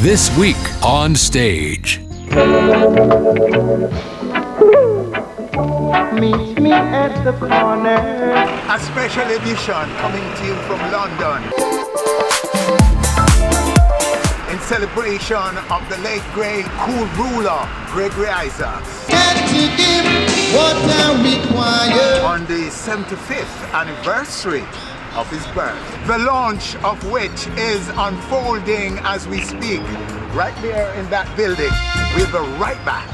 This week on stage. Meet me at the corner. A special edition coming to you from London. In celebration of the late great cool ruler, Gregory Issacs. On the 75th anniversary of his birth. The launch of which is unfolding as we speak, right there in that building. We'll be right back.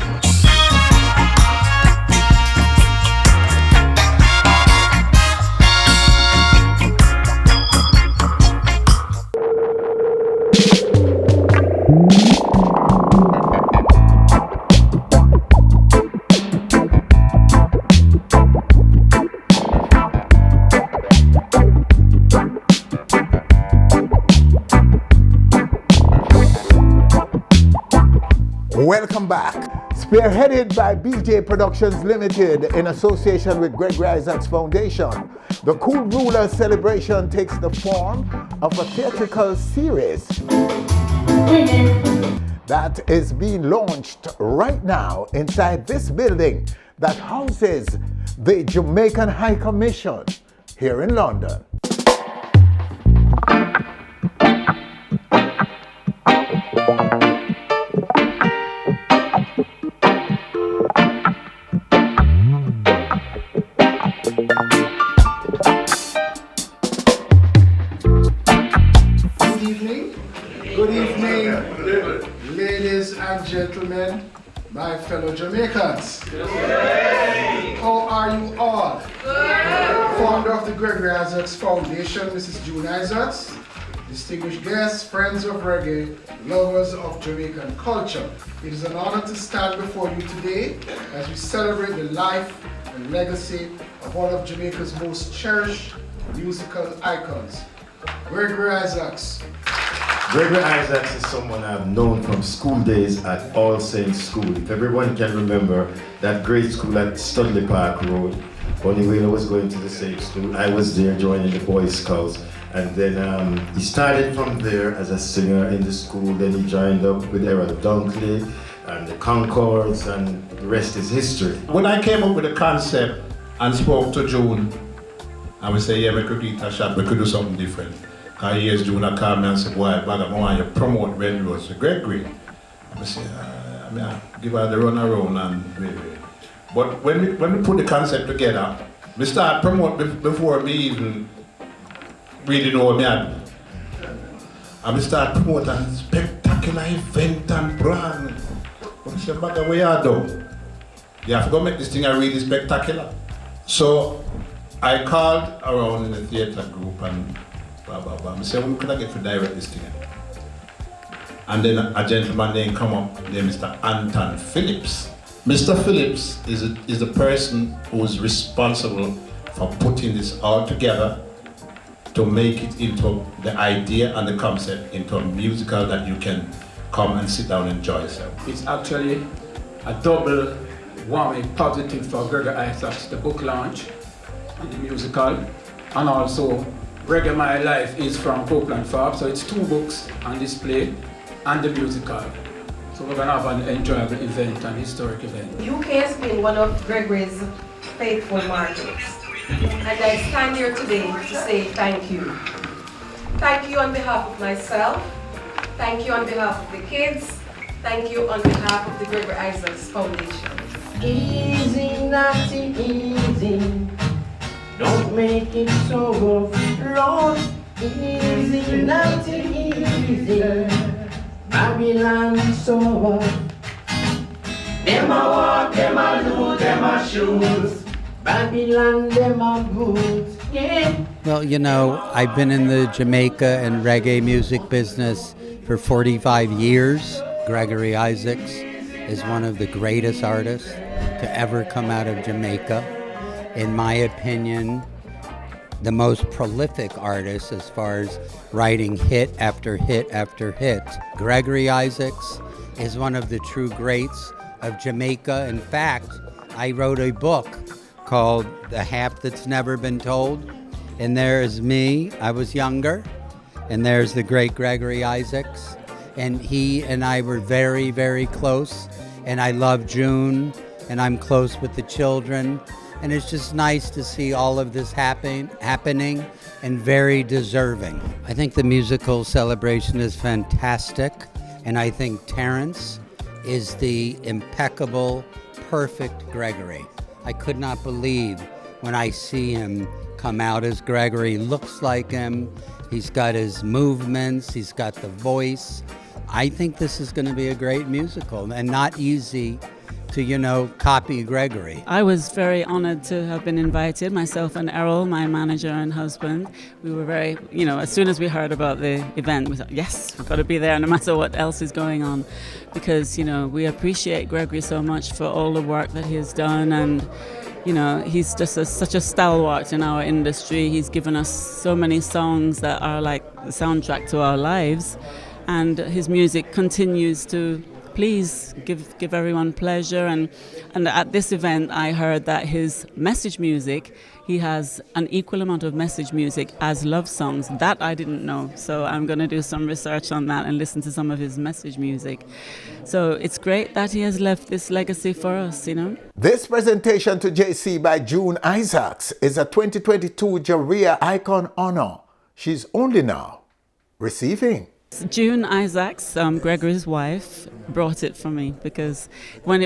Welcome back. Spearheaded by BJ Productions Limited in association with Gregory Issacs Foundation, the Cool Ruler celebration takes the form of a theatrical series that is being launched right now inside this building that houses the Jamaican High Commission here in London. Good evening, ladies and gentlemen, my fellow Jamaicans. How are you all? Founder of the Gregory Issacs Foundation, Mrs. June Issacs, distinguished guests, friends of reggae, lovers of Jamaican culture. It is an honor to stand before you today as we celebrate the life and legacy of one of Jamaica's most cherished musical icons, Gregory Issacs. Gregory Issacs is someone I've known from school days at All Saints School. If everyone can remember that grade school at Studley Park Road, only when I was going to the same school, I was there joining the Boy Scouts. And then he started from there as a singer in the school, then he joined up with Errol Dunkley and the Concords, and the rest is history. When I came up with the concept and spoke to June, I would say, yeah, we could eat a shot, we could do something different. Because years June I called me and said, boy, I want you to promote Red Rose to Gregory. I say, I give her the run around and wait. But when we put the concept together, we start promote before me even really know what me had. And we start promoting spectacular event and brand. I said, but what you do? You have to go make this thing really spectacular. So I called around in the theatre group and blah, blah, blah. I said, when could I get to direct this thing? And then a gentleman then come up, named Mr. Anton Phillips. Mr. Phillips is the person who's responsible for putting this all together to make it into the idea and the concept into a musical that you can come and sit down and enjoy yourself. It's actually a double whammy positive for Gregory Issacs, the book launch and the musical, and also Reggae My Life is from Copeland Farm, so it's two books on display and the musical. So we're going to have an enjoyable event, an historic event. UK has been one of Gregory's faithful markets. And I stand here today to say thank you. Thank you on behalf of myself, thank you on behalf of the kids, thank you on behalf of the Gregory Issacs Foundation. Easy, naughty, easy. Don't make it so rough. Easy, naughty, easy. Babylon so rough. Them a walk, them a do, them a shoes. Babylon, them a boots. Yeah. Well, you know, I've been in the Jamaica and reggae music business for 45 years. Gregory Issacs is one of the greatest artists to ever come out of Jamaica. In my opinion, the most prolific artist as far as writing hit after hit after hit. Gregory Issacs is one of the true greats of Jamaica. In fact, I wrote a book called The Half That's Never Been Told. And there's me, I was younger, and there's the great Gregory Issacs. and he and I were very, very close. And I love June, and I'm close with the children. And it's just nice to see all of this happening and very deserving. I think the musical celebration is fantastic, and I think Terrence is the impeccable, perfect Gregory. I could not believe when I see him come out as Gregory. Looks like him, he's got his movements, he's got the voice. I think this is going to be a great musical and not easy to, copy Gregory. I was very honored to have been invited, myself and Errol, my manager and husband. We were very, as soon as we heard about the event, we thought, yes, we've got to be there no matter what else is going on. Because, we appreciate Gregory so much for all the work that he has done, and he's just such a stalwart in our industry. He's given us so many songs that are like the soundtrack to our lives, and his music continues to please give everyone pleasure. And at this event, I heard that his message music, he has an equal amount of message music as love songs. That I didn't know, so I'm going to do some research on that and listen to some of his message music. So it's great that he has left this legacy for us, This presentation to JC by June Issacs is a 2022 Jaria Icon Honor. She's only now receiving. June Issacs, Gregory's wife, brought it for me because when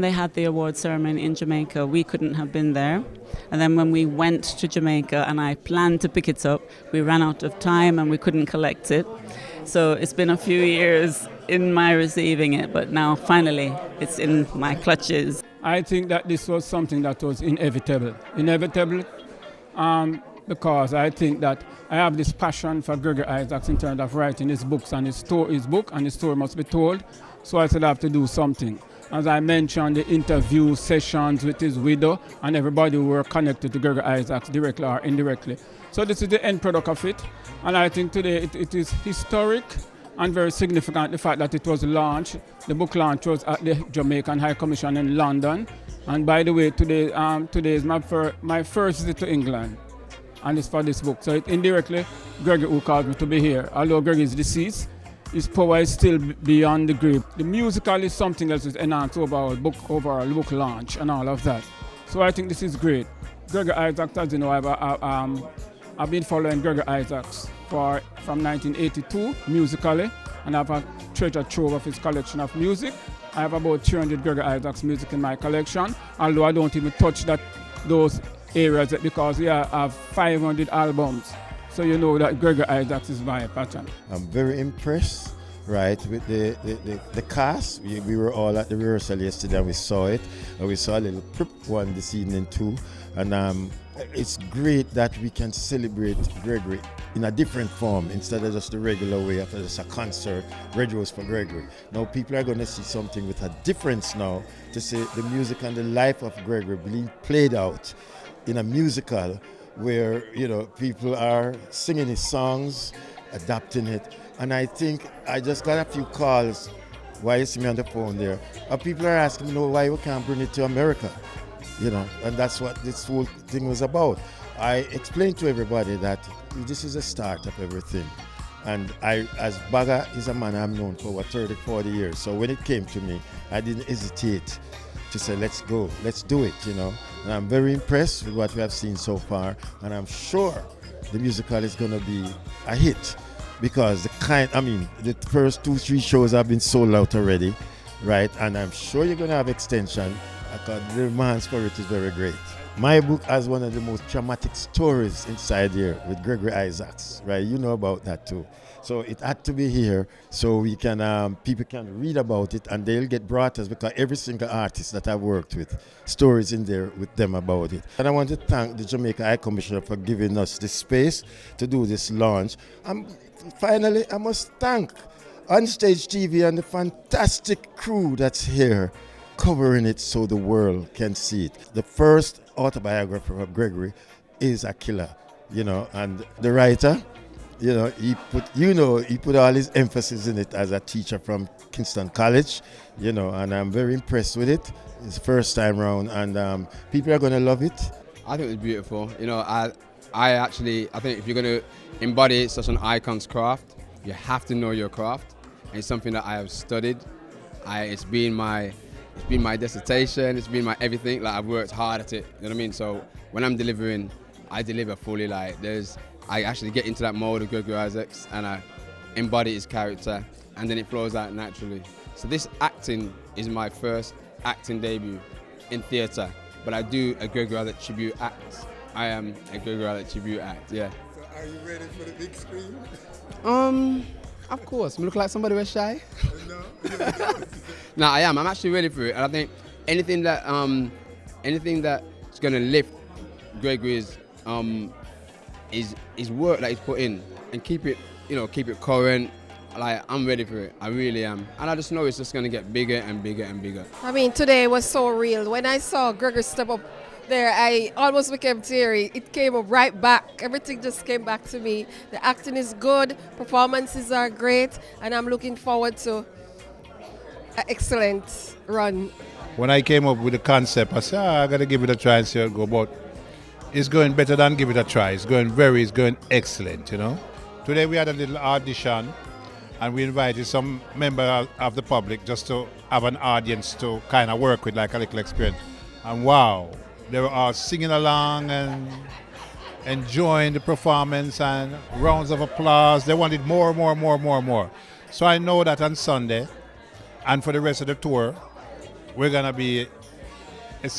they had the award ceremony in Jamaica, we couldn't have been there. And then when we went to Jamaica and I planned to pick it up, we ran out of time and we couldn't collect it. So it's been a few years in my receiving it, but now finally it's in my clutches. I think that this was something that was inevitable. Because I think that I have this passion for Gregory Issacs in terms of writing his books and his book, and his story must be told. So I said I have to do something. As I mentioned, the interview sessions with his widow and everybody who were connected to Gregory Issacs directly or indirectly. So this is the end product of it. And I think today it is historic and very significant, the fact that it was launched. The book launch was at the Jamaican High Commission in London. And by the way, today is my first visit to England. And it's for this book. So indirectly, Gregory who called me to be here. Although Gregory is deceased, his power is still beyond the grave. The musical is something else is enhanced over our book launch and all of that. So I think this is great. Gregory Issacs, as you know, I've been following Gregory Issacs from 1982 musically, and I have a treasure trove of his collection of music. I have about 300 Gregory Issacs music in my collection, although I don't even touch those areas because I have 500 albums. So you know that Gregory Issacs is my pattern. I'm very impressed, right, with the cast. We were all at the rehearsal yesterday and we saw it. And we saw a little prep one this evening too. And it's great that we can celebrate Gregory in a different form instead of just the regular way after just a concert, Red Rose for Gregory. Now people are going to see something with a difference now to see the music and the life of Gregory being played out in a musical where people are singing his songs, adapting it. And I think I just got a few calls while you see me on the phone there. People are asking me, why we can't bring it to America? And that's what this whole thing was about. I explained to everybody that this is a start of everything. And as Baga is a man I've known for 30, 40 years. So when it came to me, I didn't hesitate to say, let's go, let's do it, And I'm very impressed with what we have seen so far. And I'm sure the musical is going to be a hit because the first 2-3 shows have been sold out already, right? And I'm sure you're going to have extension because the demand for it is very great. My book has one of the most traumatic stories inside here with Gregory Issacs, right? You know about that too. So it had to be here so we can people can read about it and they'll get brought us because every single artist that I've worked with, stories in there with them about it. And I want to thank the Jamaica High Commissioner for giving us the space to do this launch. And finally, I must thank Onstage TV and the fantastic crew that's here covering it so the world can see it. The first autobiography of Gregory is a killer, and the writer, he put all his emphasis in it as a teacher from Kingston College, and I'm very impressed with it. It's the first time around, and people are going to love it. I think it's beautiful. I think if you're going to embody such an icon's craft, you have to know your craft. and it's something that I have studied. It's been my dissertation, it's been my everything. Like, I've worked hard at it, you know what I mean? So when I'm delivering, I deliver fully. Like, I actually get into that mode of Gregory Issacs and I embody his character, and then it flows out naturally. So this acting is my first acting debut in theatre, but I do a Gregory Issacs tribute act. I am a Gregory Issacs tribute act, yeah. So are you ready for the big screen? Of course. I look like somebody was shy. No. No, I am. I'm actually ready for it, and I think anything that's gonna lift Gregory's his work that he's put in and keep it current. Like, I'm ready for it. I really am, and I just know it's just gonna get bigger and bigger and bigger. I mean, today was so real. When I saw Gregory step up there, I almost became teary. It came up right back. Everything just came back to me. The acting is good, performances are great, and I'm looking forward to an excellent run. When I came up with the concept, I said, I got to give it a try and see how it go. But it's going better than give it a try. It's going excellent, you know. Today we had a little audition, and we invited some member of the public just to have an audience to kind of work with, like a little experience. And wow, they were all singing along and enjoying the performance and rounds of applause. They wanted more. So I know that on Sunday and for the rest of the tour, we're gonna be.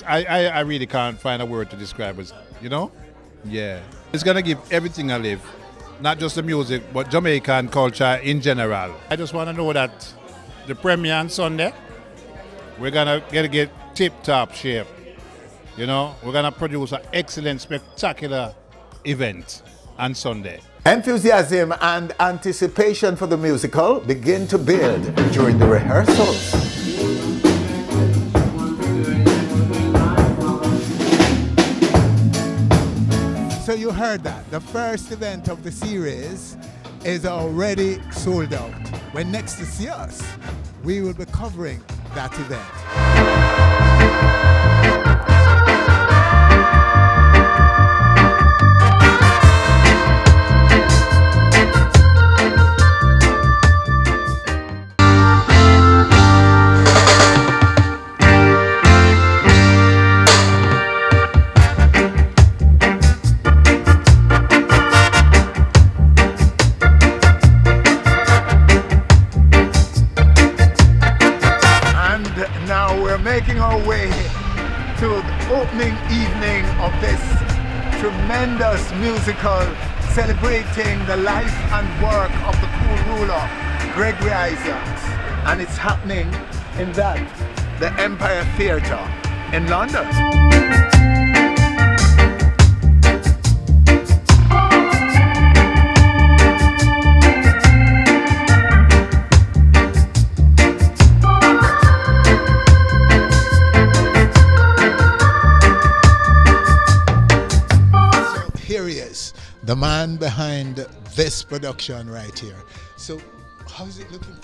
I really can't find a word to describe it. You know? Yeah. It's gonna give everything a live, not just the music, but Jamaican culture in general. I just want to know that the premiere on Sunday, we're gonna get tip-top shape. You know, we're gonna produce an excellent, spectacular event on Sunday. Enthusiasm and anticipation for the musical begin to build during the rehearsals. So you heard that. The first event of the series is already sold out. When next to see us, we will be covering that event. Making our way to the opening evening of this tremendous musical celebrating the life and work of the cool ruler, Gregory Issacs. And it's happening in the Empire Theatre in London. The man behind this production right here. So how is it looking?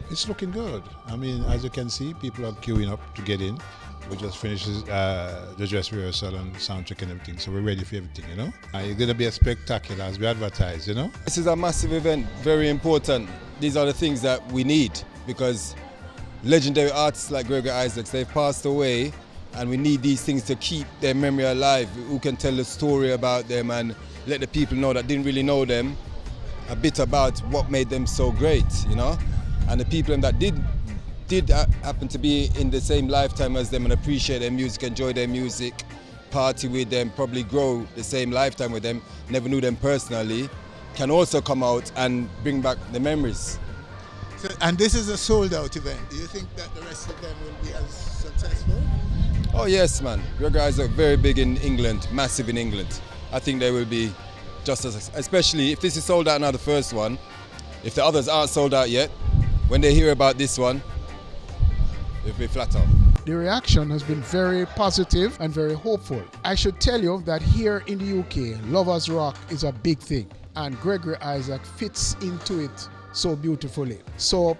It's looking good. I mean, as you can see, people are queuing up to get in. We just finished the dress rehearsal and sound check and everything, so we're ready for everything, you know? It's going to be a spectacular as we advertise, you know? This is a massive event, very important. These are the things that we need because legendary artists like Gregory Issacs, they've passed away, and we need these things to keep their memory alive. Who can tell the story about them and let the people know that didn't really know them a bit about what made them so great, you know? And the people that did happen to be in the same lifetime as them and appreciate their music, enjoy their music, party with them, probably grow the same lifetime with them, never knew them personally, can also come out and bring back the memories. So, and this is a sold-out event. Do you think that the rest of them will be as successful? Oh yes, man. Your guys are very big in England, massive in England. I think they will be just as, especially if this is sold out now, the first one. If the others aren't sold out yet, when they hear about this one, it'll be flat out. The reaction has been very positive and very hopeful. I should tell you that here in the UK, Lovers Rock is a big thing, and Gregory Issacs fits into it so beautifully. So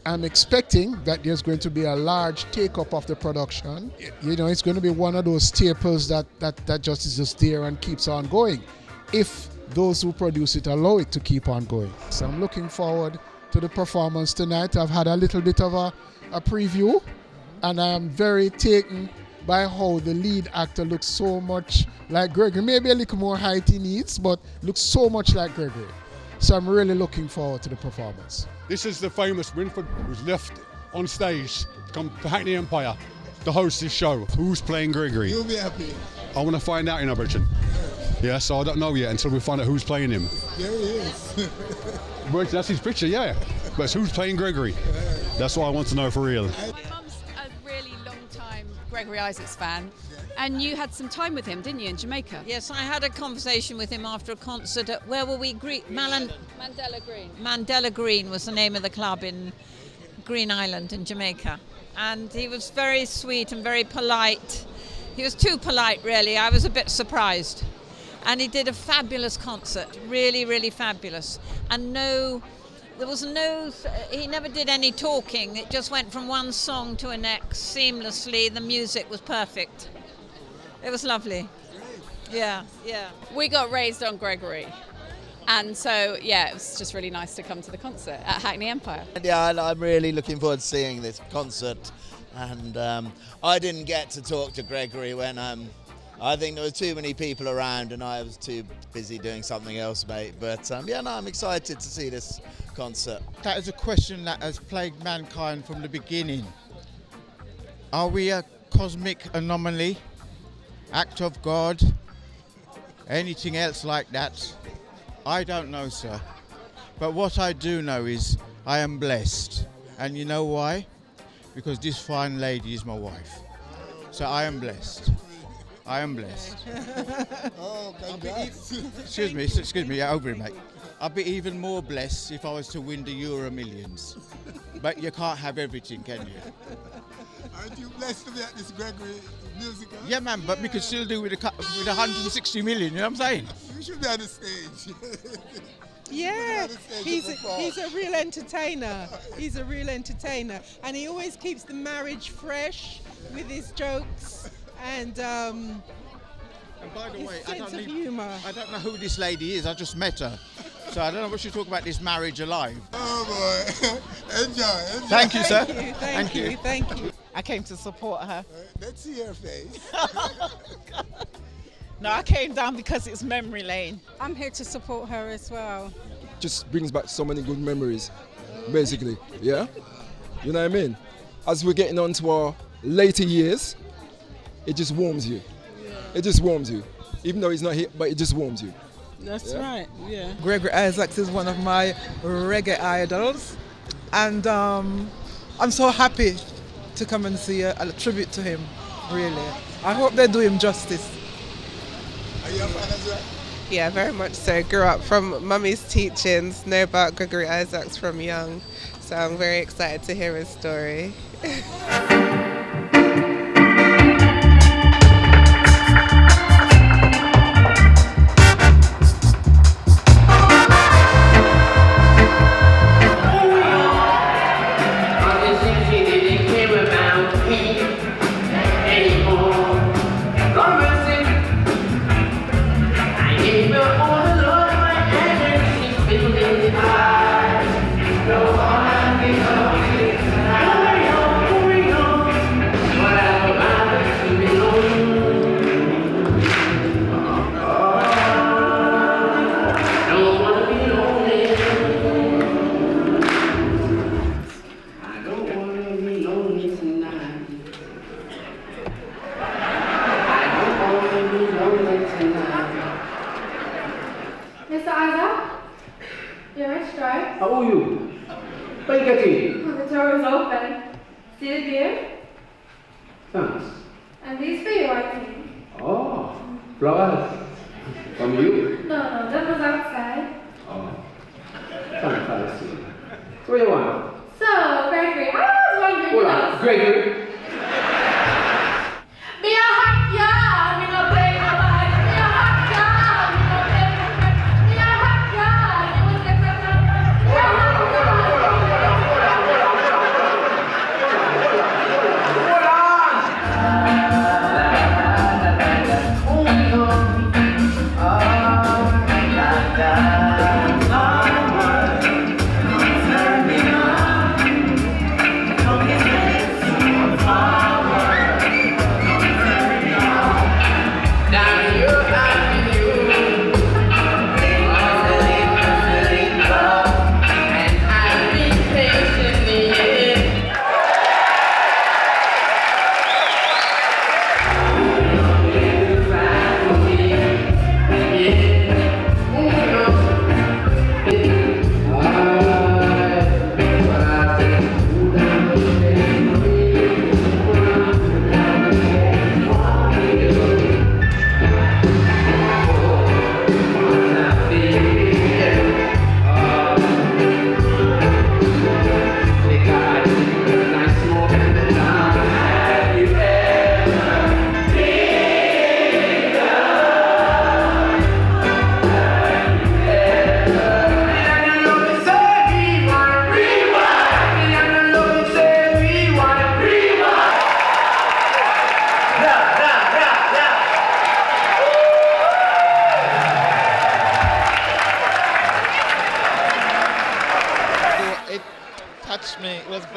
I'm expecting that there's going to be a large take-up of the production. You know, it's going to be one of those staples that just is just there and keeps on going, if those who produce it allow it to keep on going. So I'm looking forward to the performance tonight. I've had a little bit of a preview, and I'm very taken by how the lead actor looks so much like Gregory. Maybe a little more height he needs, but looks so much like Gregory. So I'm really looking forward to the performance. This is the famous Winford who's left on stage to come to Hackney Empire to host this show. Who's playing Gregory? You'll be happy. I want to find out in Aberdeen. Yeah, so I don't know yet until we find out who's playing him. There he is. Well, that's his picture, yeah. But it's who's playing Gregory? That's what I want to know for real. My mum's a really long-time Gregory Issacs fan, and you had some time with him, didn't you, in Jamaica? Yes, I had a conversation with him after a concert at, where were we? Mandela Green. Mandela Green was the name of the club in Green Island in Jamaica. And he was very sweet and very polite. He was too polite, really. I was a bit surprised. And he did a fabulous concert, really, really fabulous. And he never did any talking. It just went from one song to the next seamlessly. The music was perfect. It was lovely. Yeah. We got raised on Gregory. And so, yeah, it was just really nice to come to the concert at Hackney Empire. Yeah, I'm really looking forward to seeing this concert. And I didn't get to talk to Gregory when I think there were too many people around and I was too busy doing something else, mate. But I'm excited to see this concert. That is a question that has plagued mankind from the beginning. Are we a cosmic anomaly, act of God, anything else like that? I don't know, sir. But what I do know is I am blessed. And you know why? Because this fine lady is my wife. So I am blessed. I am blessed. Excuse me, over it, mate. I'd be even more blessed if I was to win the Euro Millions. But you can't have everything, can you? Aren't you blessed to be at this Gregory musical? Yeah, man, but we could still do with 160 million, you know what I'm saying? You should be on the stage. Yeah, he's a real entertainer. He's a real entertainer. And he always keeps the marriage fresh with his jokes and by the way, sense of humour. I don't know who this lady is, I just met her. So I don't know what she's talking about, this marriage alive. Oh boy, enjoy. Thank you, sir. Thank you. I came to support her. Let's see your face. No, I came down because it's memory lane. I'm here to support her as well. Just brings back so many good memories, basically, yeah? You know what I mean? As we're getting on to our later years, it just warms you. It just warms you. Even though he's not here, but it just warms you. That's right, yeah. Gregory Issacs is one of my reggae idols, and I'm so happy to come and see a tribute to him, really. I hope they do him justice. Are you a fan as well? Yeah, very much so. Grew up from mummy's teachings, know about Gregory Issacs from young, so I'm very excited to hear his story. Mr. Isaac, you're rich, right? How are you? Where you getting? Oh, the door is open. See the beer? Thanks. And these for you, I think. Oh, flowers. From you? No, that was outside. Oh, fantastic. What do you want? So, Gregory, I was wondering. Hold on, Gregory. Be a hot girl, me no play no bad. Be a hot girl, me no play no bad. Be a hot girl, you will get a Hold on.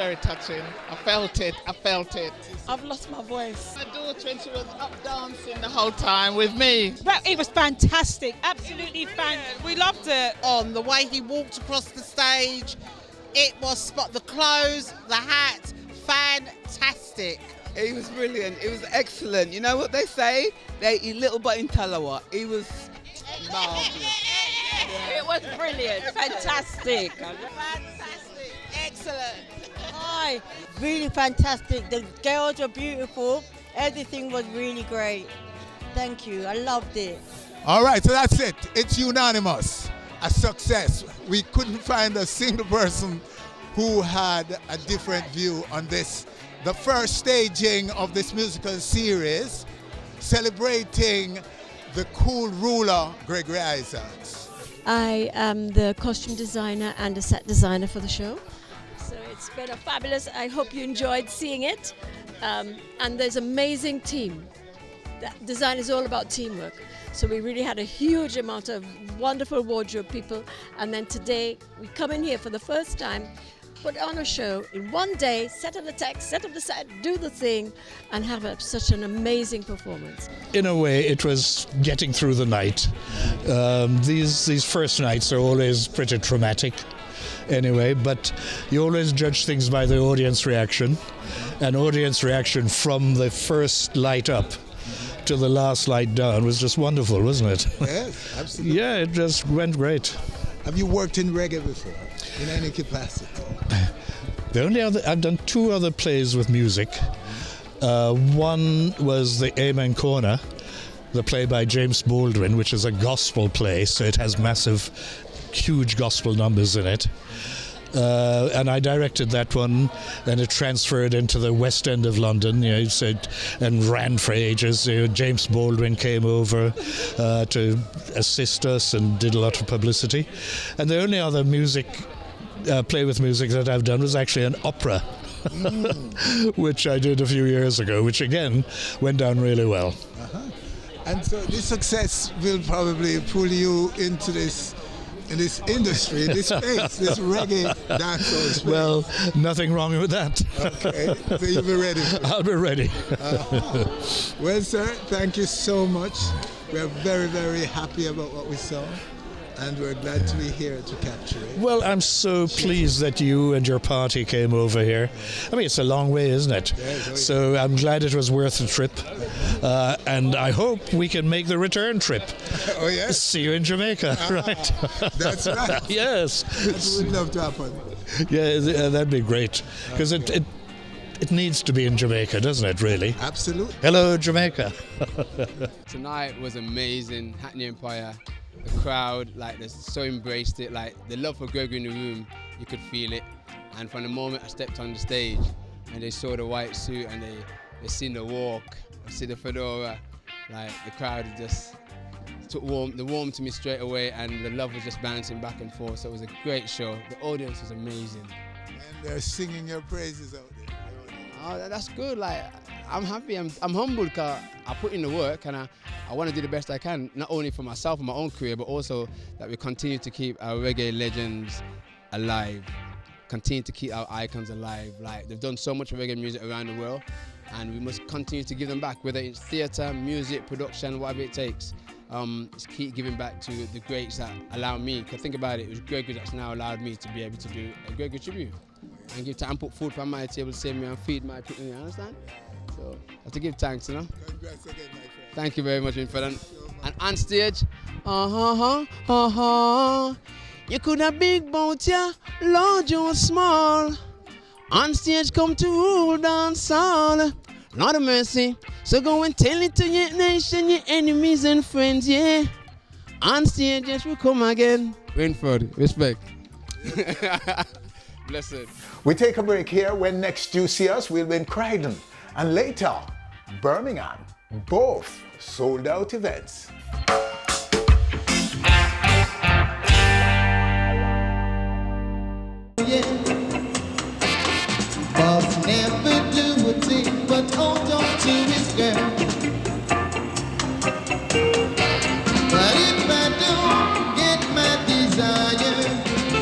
very touching. I felt it. I've lost my voice. My daughter, and she was up dancing the whole time with me. But it was fantastic, absolutely fantastic. We loved it. On the way he walked across the stage, it was the clothes, the hat, fantastic. It was brilliant. It was excellent. You know what they say? They eat little but in Talawa. It was marvelous. It was brilliant, fantastic. Fantastic, excellent. Hi, really fantastic. The girls were beautiful. Everything was really great. Thank you. I loved it. All right, so that's it. It's unanimous. A success. We couldn't find a single person who had a different view on this. The first staging of this musical series celebrating the cool ruler, Gregory Issacs. I am the costume designer and the set designer for the show. So it's been a fabulous, I hope you enjoyed seeing it. And there's an amazing team. Design is all about teamwork. So we really had a huge amount of wonderful wardrobe people. And then today we come in here for the first time, put on a show in one day, set up the text, set up the set, do the thing, and have such an amazing performance. In a way, it was getting through the night. These first nights are always pretty traumatic anyway, but you always judge things by the audience reaction. And audience reaction from the first light up to the last light down was just wonderful, wasn't it? Yes, absolutely. Yeah, it just went great. Have you worked in reggae before, in any capacity? I've done 2 other plays with music. One was the Amen Corner, the play by James Baldwin, which is a gospel play, so it has massive, huge gospel numbers in it. And I directed that one, then it transferred into the West End of London, and ran for ages. James Baldwin came over to assist us and did a lot of publicity. And the only other play with music that I've done was actually an opera, which I did a few years ago, which again went down really well. And so this success will probably pull you into this industry, this space, this reggae dancehall space. Well, nothing wrong with that. Okay, so you'll be ready for it. I'll be ready. Well, sir, thank you so much. We're very, very happy about what we saw, and we're glad to be here to capture it. Well, I'm so pleased that you and your party came over here. I mean, it's a long way, isn't it? So I'm glad it was worth the trip. And I hope we can make the return trip. Oh, yes? See you in Jamaica, right? That's right. Yes. That would love to happen. Yeah, that'd be great. Because it needs to be in Jamaica, doesn't it, really? Absolutely. Hello, Jamaica. Tonight was amazing. Hackney Empire. The crowd, they so embraced it. The love for Gregory in the room, you could feel it. And from the moment I stepped on the stage, and they saw the white suit, and they seen the walk, see the fedora, the crowd just warmed to me straight away, and the love was just bouncing back and forth. So it was a great show. The audience was amazing. And they're singing your praises out there. Oh, that's good. I'm happy. I'm humbled because I put in the work, and I want to do the best I can, not only for myself and my own career, but also that we continue to keep our reggae legends alive, continue to keep our icons alive. They've done so much for reggae music around the world, and we must continue to give them back, whether it's theatre, music, production, whatever it takes. Just keep giving back to the greats that allow me. Because think about it, it was Gregory that's now allowed me to be able to do a Gregory tribute and give time, put food on my table, save me and feed my people. You understand? So I have to give thanks, Congrats again, my friend. Thank you very much, my friend. And on stage, you could have big bout ya, large or small. On stage, come to rule dance all. Lord of mercy, so go and tell it to your nation, your enemies and friends, yeah. On stage, yes, we come again. Rainford, respect. Blessed. We take a break here. When next you see us, we'll be in Croydon, and later, Birmingham. Both sold out events. Boss never do a thing but hold on to his girl. But if I don't get my desire,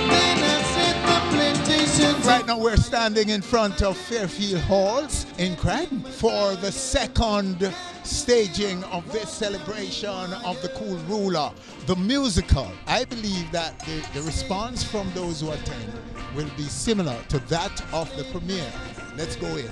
then I set the plantation. Right now we're standing standing in front of Fairfield Halls in Croydon for the second staging of this celebration of the Cool Ruler, the musical. I believe that the response from those who attend will be similar to that of the premiere. Let's go in.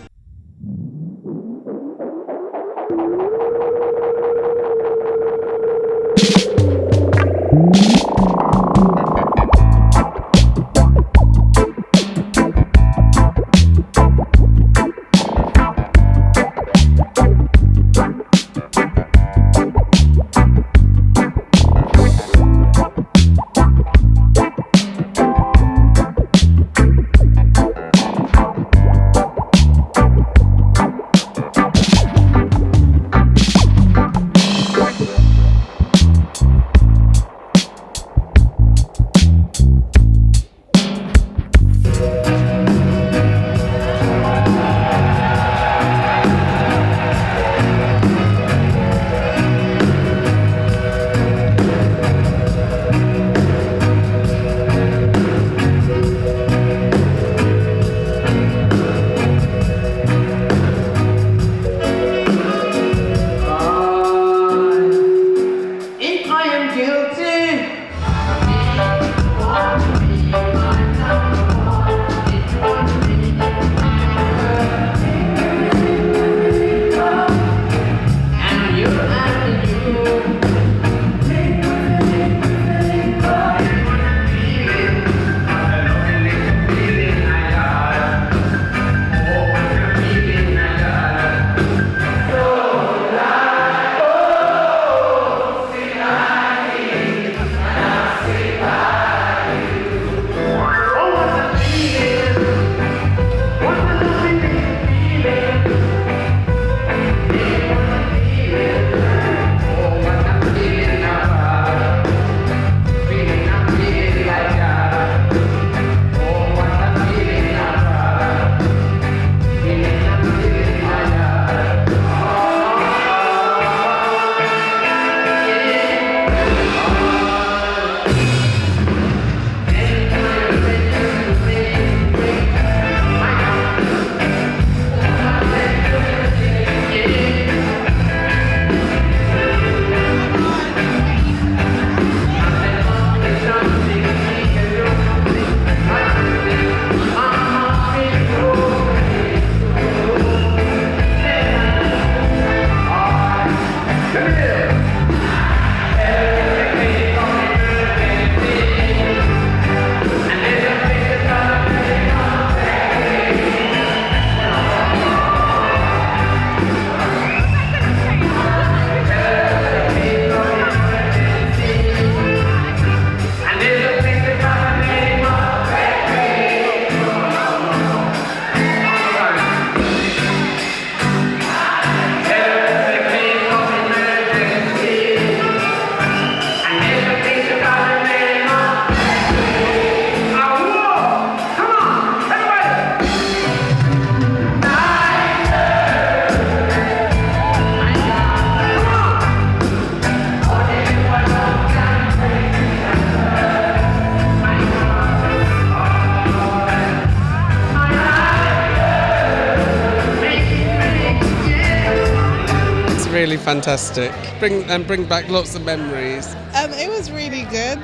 Really fantastic. Bring back lots of memories. It was really good.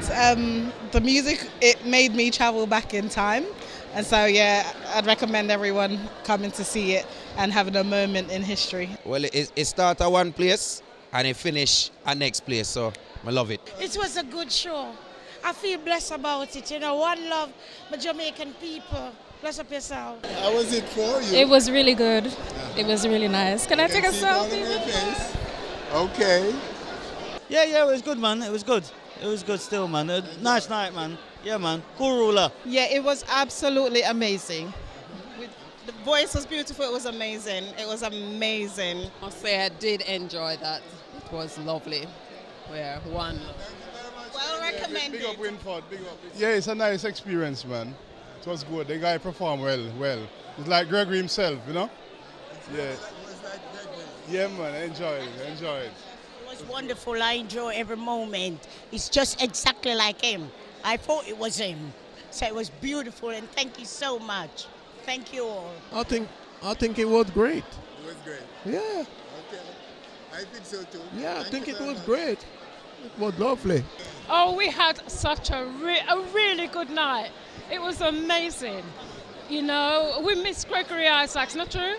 The music, it made me travel back in time. And so, yeah, I'd recommend everyone coming to see it and having a moment in history. Well, it started at one place and it finished at next place, so I love it. It was a good show. I feel blessed about it. You know, one love, my Jamaican people. Bless up yourself. How was it for you? It was really good. It was really nice. Can I take a selfie? Okay. Yeah, it was good, man. It was good. It was good still, man. Nice night, man. Yeah, man. Cool ruler. Yeah, it was absolutely amazing. The voice was beautiful. It was amazing. It was amazing. I must say I did enjoy that. It was lovely. Yeah, one. Well recommended. Big up Winford, big up. Yeah, it's a nice experience, man. It was good. The guy performed well. It's like Gregory himself, you know? Yeah. Yeah, man, enjoy it. It was wonderful. I enjoy every moment. It's just exactly like him. I thought it was him. So it was beautiful, and thank you so much. Thank you all. I think it was great. It was great. Yeah. Okay. I think so too. Yeah, I think you it very was much. great. It was lovely. Oh, we had such a really good night. It was amazing. You know, we missed Gregory Issacs, not true?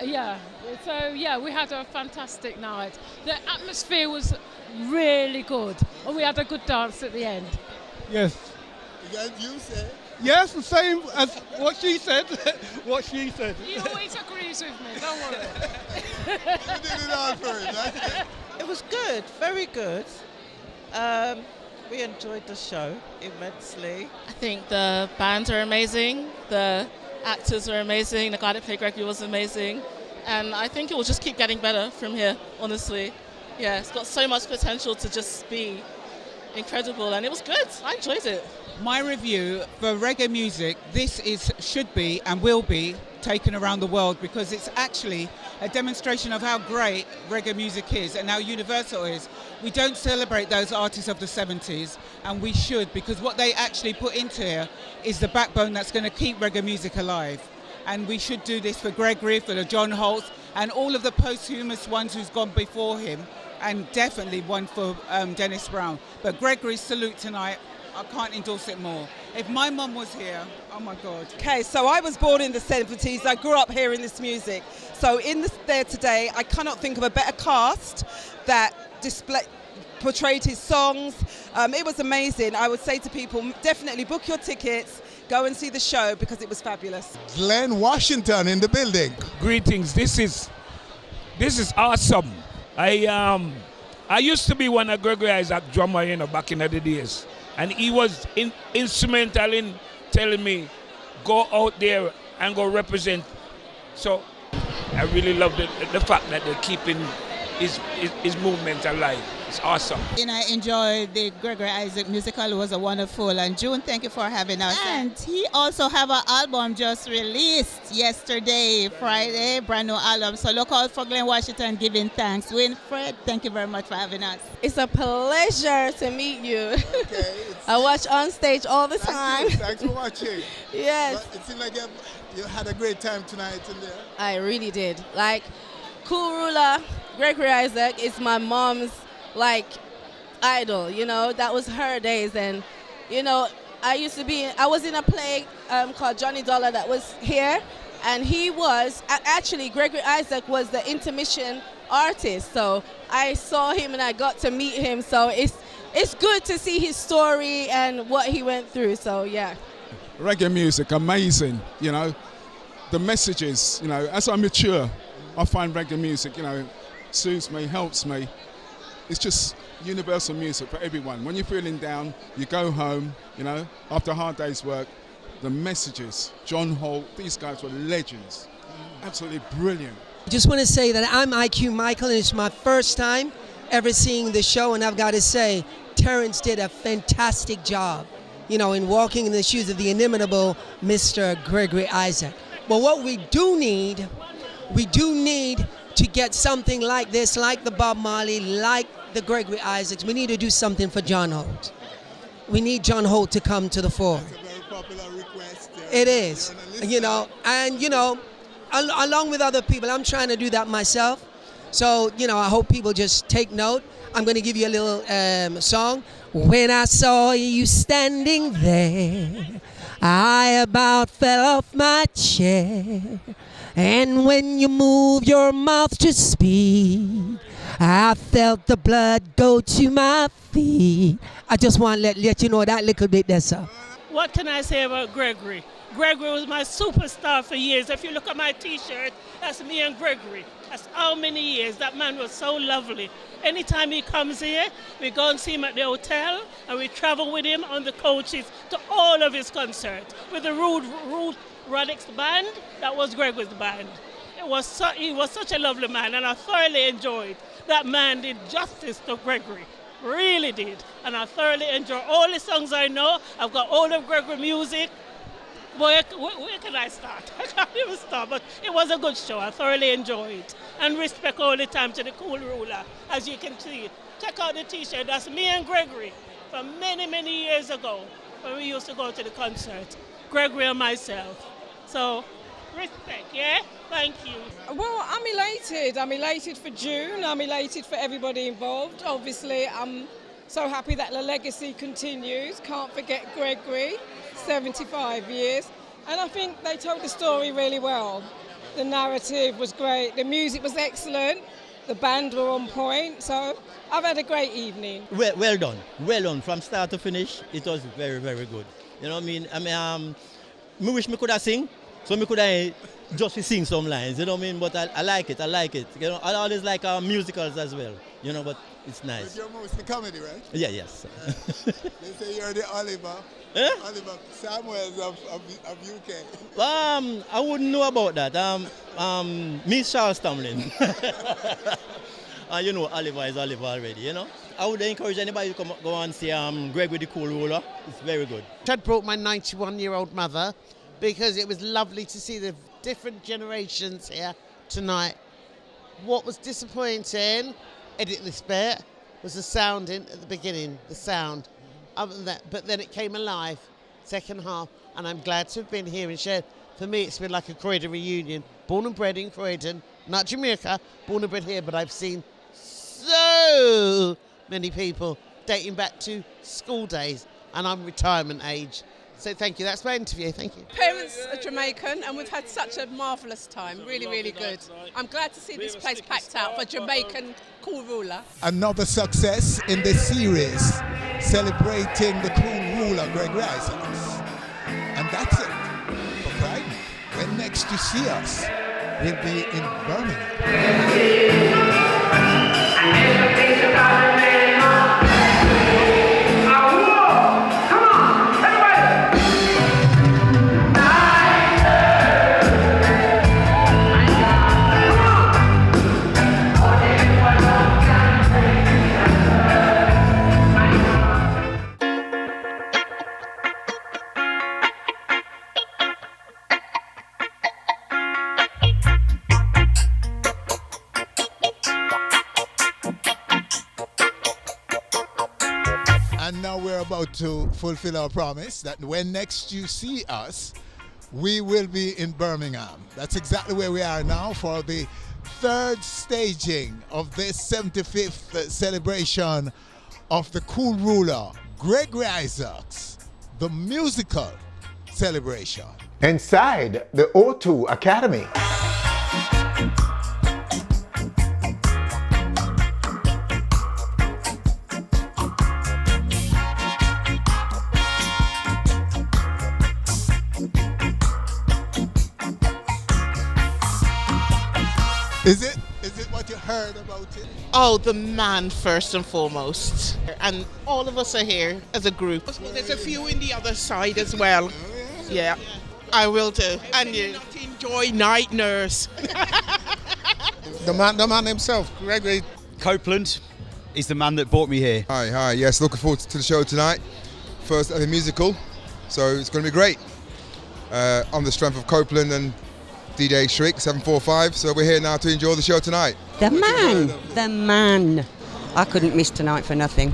Yeah. So, yeah, we had a fantastic night. The atmosphere was really good. And we had a good dance at the end. Yes. You say? Yes, the same as what she said. What she said. He always agrees with me, don't worry. You did it all for him, right? It was good, very good. We enjoyed the show immensely. I think the bands are amazing, the actors are amazing, the guy that played Gregory was amazing, and I think it will just keep getting better from here, honestly. Yeah, it's got so much potential to just be incredible, and it was good. I enjoyed it. My review for reggae music, should be and will be taken around the world because it's actually a demonstration of how great reggae music is and how universal it is. We don't celebrate those artists of the 70s, and we should, because what they actually put into here is the backbone that's going to keep reggae music alive. And we should do this for Gregory, for the John Holtz, and all of the posthumous ones who's gone before him, and definitely one for Dennis Brown. But Gregory's salute tonight, I can't endorse it more. If my mum was here, oh my God. Okay, so I was born in the 70s. I grew up hearing this music. So there today, I cannot think of a better cast that portrayed his songs. It was amazing. I would say to people, definitely book your tickets, go and see the show because it was fabulous. Glenn Washington in the building. Greetings. This is awesome. I used to be one of Gregory Isaacs drummer, back in the days. And he was instrumental in telling me, go out there and go represent. So I really love the fact that they're keeping his movement alive. It's awesome. And I enjoyed the Gregory Isaac musical. It was a wonderful. And June, thank you for having us. And he also have an album just released yesterday, Friday, brand new album. So look out for Glenn Washington giving thanks. Winfred, thank you very much for having us. It's a pleasure to meet you. Okay, I watch on stage all the time. Thanks for watching. Yes. But it seemed like you had a great time tonight in there. I really did. Like, Cool Ruler, Gregory Isaac is my mom's idol, that was her days. And, I was in a play called Johnny Dollar that was here, and Gregory Isaac was the intermission artist. So I saw him and I got to meet him. So it's good to see his story and what he went through. So, yeah. Reggae music, amazing, The messages, as I mature, I find reggae music, soothes me, helps me. It's just universal music for everyone. When you're feeling down, you go home, after a hard day's work, the messages, John Holt, these guys were legends. Absolutely brilliant. I just want to say that I'm IQ Michael, and it's my first time ever seeing the show, and I've got to say, Terrence did a fantastic job, in walking in the shoes of the inimitable Mr. Gregory Isaac. But what we do need to get something like this, like the Bob Marley, like the Gregory Isaacs. We need to do something for John Holt. We need John Holt to come to the fore. That's a very popular request. It is, along with other people. I'm trying to do that myself. So, I hope people just take note. I'm going to give you a little song. When I saw you standing there, I about fell off my chair. And when you move your mouth to speak, I felt the blood go to my feet. I just want to let you know that little bit there, sir. What can I say about Gregory? Gregory was my superstar for years. If you look at my T-shirt, that's me and Gregory. That's how many years. That man was so lovely. Anytime he comes here, we go and see him at the hotel, and we travel with him on the coaches to all of his concerts. With the Rude Radix band, that was Gregory's band. He was such a lovely man, and I thoroughly enjoyed. That man did justice to Gregory, really did. And I thoroughly enjoyed all the songs I know. I've got all of Gregory music. Boy, where can I start? I can't even start, but it was a good show. I thoroughly enjoyed it. And respect all the time to the Cool Ruler, as you can see. Check out the T-shirt. That's me and Gregory from many, many years ago when we used to go to the concert. Gregory and myself. So, respect, yeah? Thank you. Well, I'm elated. I'm elated for June. I'm elated for everybody involved. Obviously, I'm so happy that the legacy continues. Can't forget Gregory, 75 years. And I think they told the story really well. The narrative was great. The music was excellent. The band were on point. So I've had a great evening. Well done. Well done. From start to finish, it was very, very good. You know what I mean? I wish me could have sing. So me could have just sing some lines. You know what I mean? But I like it. I like it. You know, I always like musicals as well. You know, but it's nice. But you're mostly comedy, right? Yeah, yes. They say you're the Oliver. Eh? Oliver Samuels of UK. I wouldn't know about that. Miss Charles Tomlin. You know, Oliver is Oliver already, you know. I would encourage anybody to go and see Gregory the Cool Ruler. It's very good. I brought my 91-year-old mother because it was lovely to see the different generations here tonight. What was disappointing, edit this bit, was the sounding at the beginning, the sound. Other than that, but then it came alive, second half, and I'm glad to have been here and shared. For me, it's been like a Croydon reunion. Born and bred in Croydon, not Jamaica, born and bred here, but I've seen so many people dating back to school days, and I'm retirement age. So thank you, that's my interview, thank you. Parents are Jamaican and we've had such a marvellous time, really, really good. I'm glad to see this place packed out for Jamaican Cool Ruler. Another success in this series, celebrating the Cool Ruler, Gregory Issacs. And that's it for Croydon. When next you see us, we'll be in Birmingham. And now we're about to fulfill our promise that when next you see us, we will be in Birmingham. That's exactly where we are now for the third staging of this 75th celebration of the Cool Ruler, Gregory Issacs, the musical celebration. Inside the O2 Academy. Is it what you heard about it? Oh, the man first and foremost. And all of us are here as a group. There's a few in the other side as well. Yeah, I will do. And you not enjoy Night Nurse. The man himself, Gregory Copeland, is the man that brought me here. Hi, yes, looking forward to the show tonight. First ever musical, so it's going to be great. On the strength of Copeland and DJ Shriek 745, so we're here now to enjoy the show tonight. The man. I couldn't miss tonight for nothing.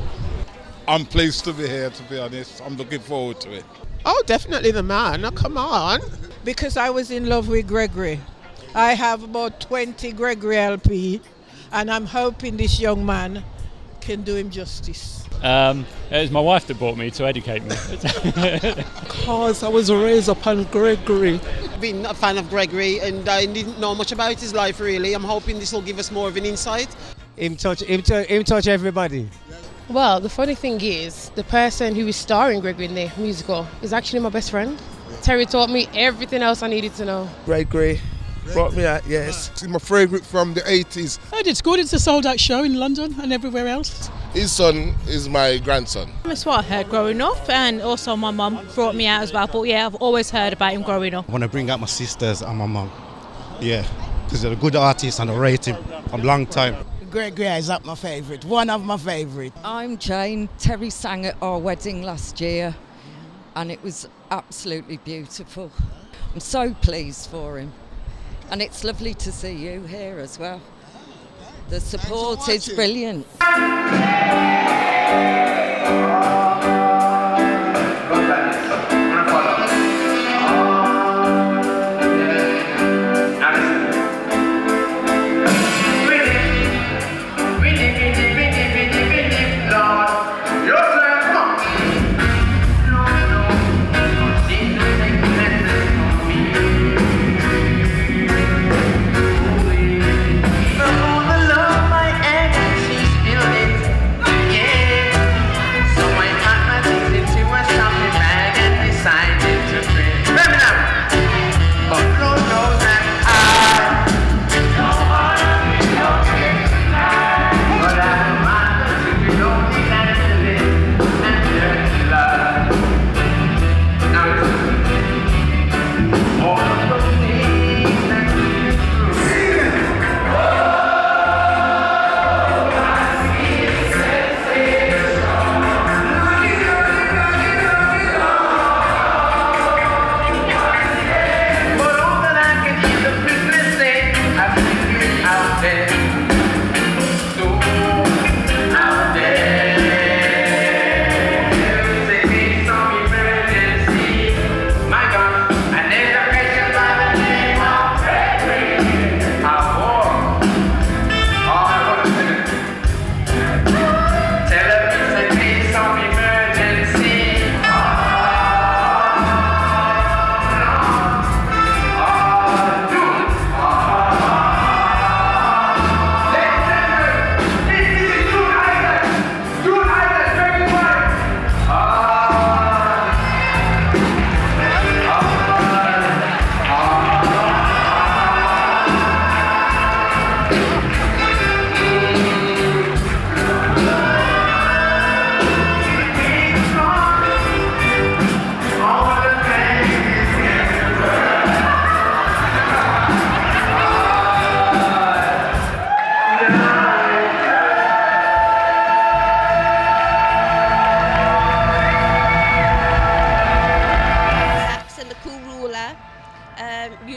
I'm pleased to be here, to be honest. I'm looking forward to it. Oh, definitely the man. Oh, come on. Because I was in love with Gregory. I have about 20 Gregory LP, and I'm hoping this young man can do him justice. It was my wife that brought me to educate me. Because I was raised upon Gregory. Been a fan of Gregory and I didn't know much about his life really. I'm hoping this will give us more of an insight. Him touch everybody. Well, the funny thing is, the person who is starring Gregory in the musical is actually my best friend. Terry taught me everything else I needed to know. Gregory brought me out, yes. It's my favourite from the 80s. I did good. It's a sold-out show in London and everywhere else. His son is my grandson. That's what I heard growing up, and also my mum brought me out as well. But yeah, I've always heard about him growing up. I want to bring out my sisters and my mum. Yeah, because they're a good artist and I rate him for a long time. Gregory Issacs, my favourite, one of my favourite. I'm Jane. Terry sang at our wedding last year and it was absolutely beautiful. I'm so pleased for him. And it's lovely to see you here as well. The support is brilliant.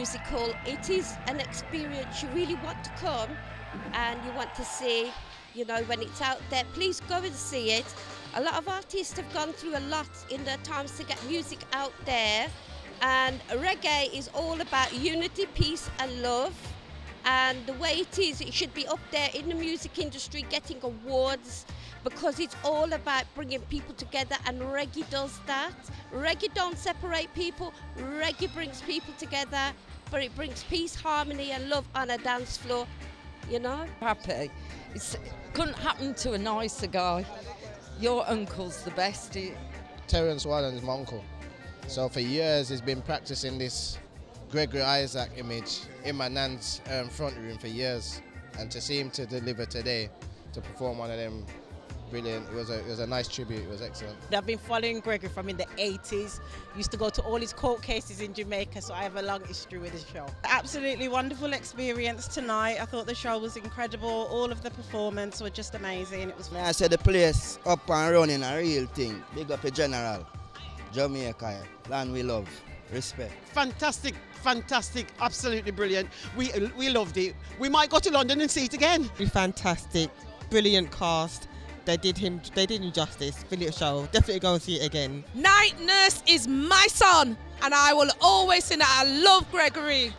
musical. It is an experience you really want to come and you want to see, you know, when it's out there. Please go and see it. A lot of artists have gone through a lot in their times to get music out there, and reggae is all about unity, peace and love. And the way it is, it should be up there in the music industry getting awards, because it's all about bringing people together, and reggae does that. Reggae don't separate people, reggae brings people together, but it brings peace, harmony and love on a dance floor, you know. Happy. It couldn't happen to a nicer guy. Your uncle's the best. Terence Wallen is my uncle. So for years he's been practicing this Gregory Isaac image in my nan's front room for years, and to see him to deliver today, to perform one of them, brilliant. It was a nice tribute. It was excellent. I've been following Gregory from in the 80s. Used to go to all his court cases in Jamaica, so I have a long history with the show. Absolutely wonderful experience tonight. I thought the show was incredible. All of the performance were just amazing. It was. I said the place up and running, a real thing. Big up a general. Jamaica, land we love. Respect. Fantastic, fantastic, absolutely brilliant. We loved it. We might go to London and see it again. Fantastic, brilliant cast. They did him justice. Brilliant show. Definitely go and see it again. Night Nurse is my son, and I will always say that I love Gregory.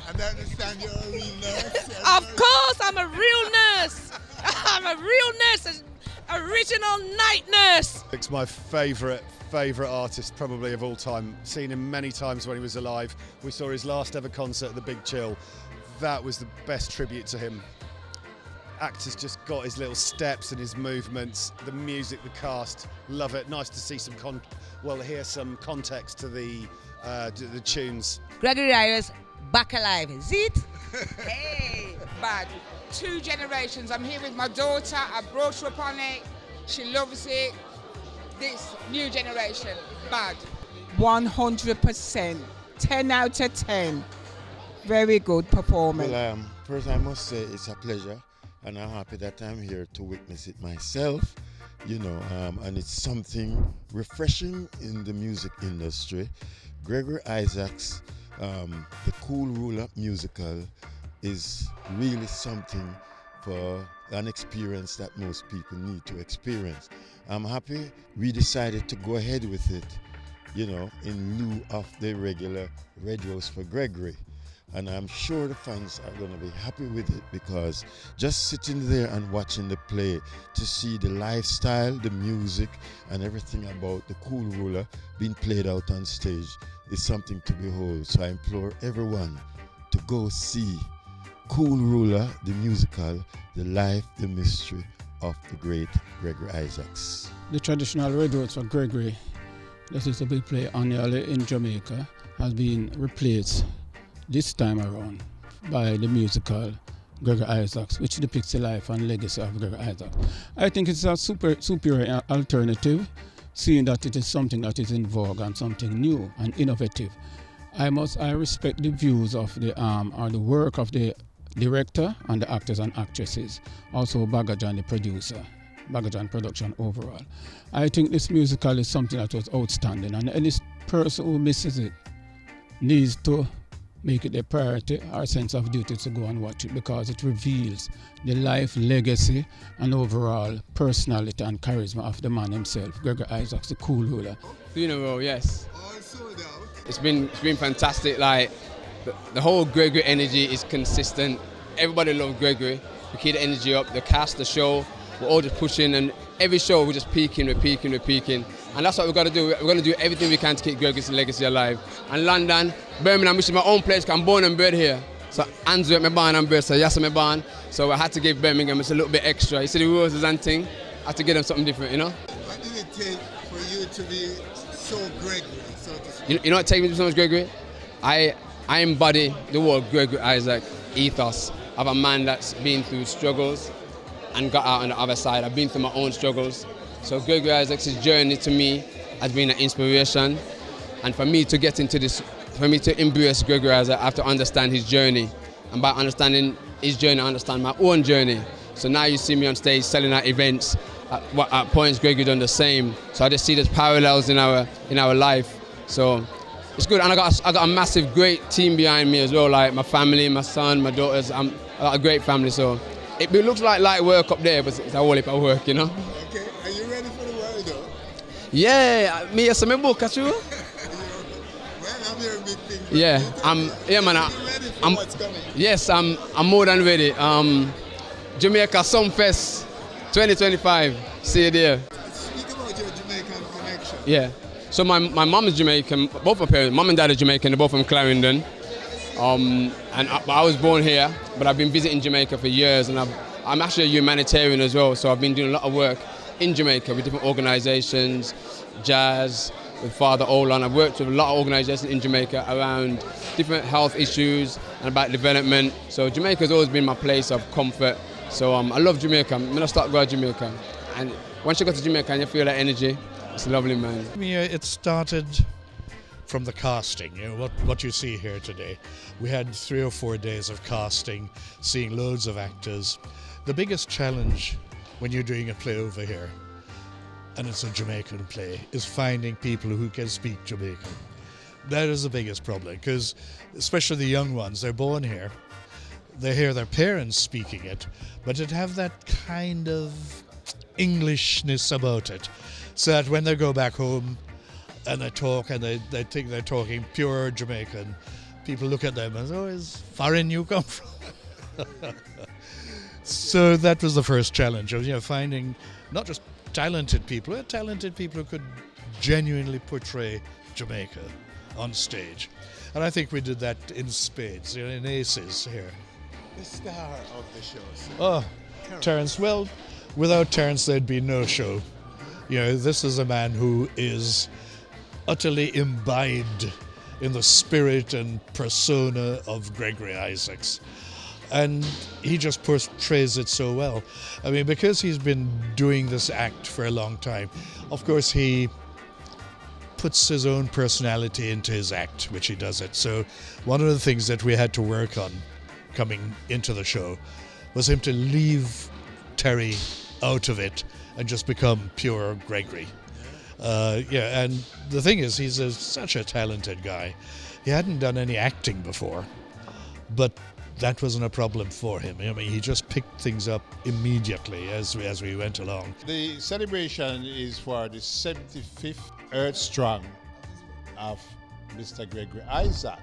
And I understand you're a real nurse. Of course, I'm a real nurse. I'm a real nurse, an original night nurse. It's my favourite artist probably of all time. Seen him many times when he was alive. We saw his last ever concert at the Big Chill. That was the best tribute to him. Actor's just got his little steps and his movements, the music, the cast, love it. Nice to see hear some context to the tunes. Gregory Ayers back alive, is it? Hey, bad. 2 generations. I'm here with my daughter. I brought her upon it. She loves it. This new generation, bad. 100%. 10 out of 10. Very good performance. Well, first I must say it's a pleasure, and I'm happy that I'm here to witness it myself, you know, and it's something refreshing in the music industry. Gregory Isaacs, the Cool Ruler musical, is really something for an experience that most people need to experience. I'm happy we decided to go ahead with it, you know, in lieu of the regular Red Rose for Gregory. And I'm sure the fans are going to be happy with it, because just sitting there and watching the play, to see the lifestyle, the music, and everything about the Cool Ruler being played out on stage is something to behold. So I implore everyone to go see Cool Ruler, the musical, the life, the mystery of the great Gregory Isaacs. The traditional Red Rose for Gregory, that is to be played annually in Jamaica, has been replaced this time around by the musical Gregory Isaacs, which depicts the life and legacy of Gregory Isaacs. I think it's a superior alternative, seeing that it is something that is in vogue and something new and innovative. I respect the views of the work of the director and the actors and actresses, also Bagajan, the producer, Bagajan production overall. I think this musical is something that was outstanding, and any person who misses it needs to make it their priority or sense of duty to go and watch it, because it reveals the life, legacy, and overall personality and charisma of the man himself, Gregory Issacs, the cool ruler. Funeral, yes. It's been fantastic. Like the whole Gregory energy is consistent. Everybody loves Gregory. We keep the energy up. The cast, the show, we're all just pushing, and every show we're just peaking, and that's what we've got to do. We're going to do everything we can to keep Gregory's legacy alive. And London, Birmingham, which is my own place, 'cause I'm born and bred here. So Andrew at my barn and bred, so yes, I'm my barn. So I had to give Birmingham just a little bit extra. You see the roses and thing, I had to give them something different, you know. What did it take for you to be so Gregory, so to speak? You know what takes me to so much Gregory? I embody the word Gregory Isaac ethos of a man that's been through struggles and got out on the other side. I've been through my own struggles. So Gregory Isaacs' journey to me has been an inspiration. And for me to get into this, for me to embrace Gregory Isaac, I have to understand his journey. And by understanding his journey, I understand my own journey. So now you see me on stage selling out events. At points, Gregory done the same. So I just see there's parallels in our life. So it's good. And I got a massive, great team behind me as well, like my family, my son, my daughters. I got a great family. So it looks like light work up there, but it's a whole heap of work, you know. Okay, are you ready for the world though? Yeah, me yes, I'm book, catch you. Well, I'm hearing big things. Yeah, Yes, I'm more than ready. Jamaica Sumfest 2025. See you there. Speak about your Jamaican connection. Yeah. So my mom is Jamaican. Both my parents, mom and dad are Jamaican. They're both from Clarendon. I was born here, but I've been visiting Jamaica for years, and I'm actually a humanitarian as well. So I've been doing a lot of work in Jamaica with different organisations, jazz, with Father Olan. I've worked with a lot of organisations in Jamaica around different health issues and about development. So Jamaica's always been my place of comfort. So I love Jamaica. I'm gonna start going to Jamaica, and once you go to Jamaica and you feel that energy, it's lovely, man. It started from the casting, you know, what you see here today. We had 3 or 4 days of casting, seeing loads of actors. The biggest challenge when you're doing a play over here, and it's a Jamaican play, is finding people who can speak Jamaican. That is the biggest problem, because especially the young ones, they're born here, they hear their parents speaking it, but it have that kind of Englishness about it, so that when they go back home and they talk and they think they're talking pure Jamaican, people look at them and say, oh, is foreign you come from? So that was the first challenge of, you know, finding not just talented people who could genuinely portray Jamaica on stage. And I think we did that in spades, you know, in aces here. The star of the show. Oh, Terence. Well, without Terence, there'd be no show. You know, this is a man who is utterly imbibed in the spirit and persona of Gregory Issacs. And he just portrays it so well. I mean, because he's been doing this act for a long time, of course he puts his own personality into his act, which he does it. So one of the things that we had to work on coming into the show was him to leave Terry out of it and just become pure Gregory. And the thing is, he's such a talented guy. He hadn't done any acting before, but that wasn't a problem for him. I mean, he just picked things up immediately as we went along. The celebration is for the 75th Earth Strong of Mr. Gregory Isaac.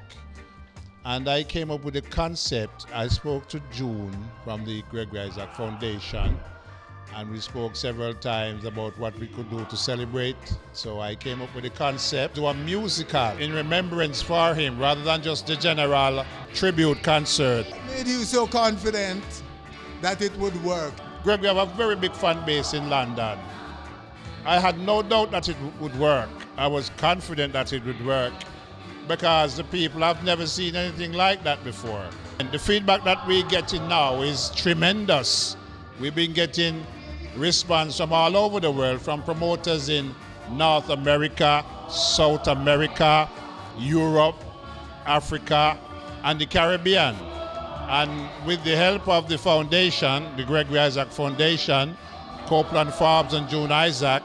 And I came up with a concept. I spoke to June from the Gregory Isaac Foundation, and we spoke several times about what we could do to celebrate. So I came up with a concept, do a musical in remembrance for him rather than just the general tribute concert. What made you so confident that it would work? Gregory have a very big fan base in London. I had no doubt that it would work. I was confident that it would work because the people have never seen anything like that before. And the feedback that we're getting now is tremendous. We've been getting response from all over the world, from promoters in North America, South America, Europe, Africa, and the Caribbean. And with the help of the foundation, the Gregory Isaac Foundation, Copeland Forbes and June Isaac,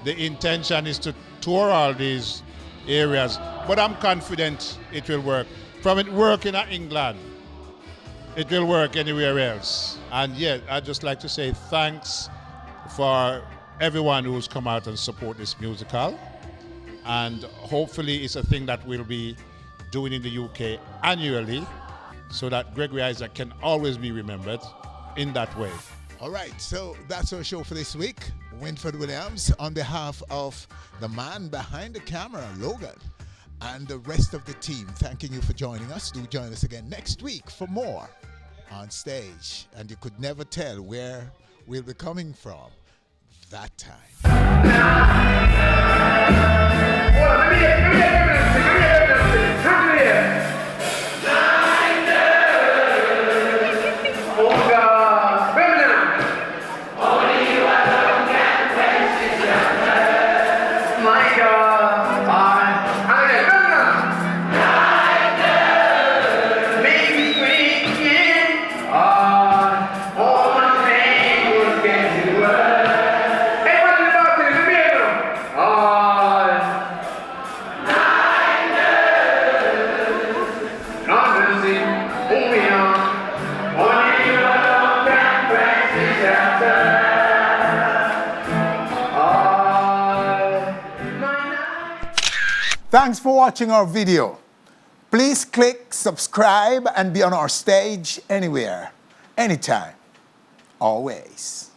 the intention is to tour all these areas. But I'm confident it will work. from it working in England, it will work anywhere else. And yet, I'd just like to say thanks for everyone who's come out and support this musical. And hopefully it's a thing that we'll be doing in the UK annually so that Gregory Isaac can always be remembered in that way. All right, so that's our show for this week. Winford Williams, on behalf of the man behind the camera, Logan, and the rest of the team, thanking you for joining us. Do join us again next week for more on stage. And you could never tell where we'll be coming from that time. Thanks for watching our video. Please click subscribe and be on our stage anywhere, anytime, always.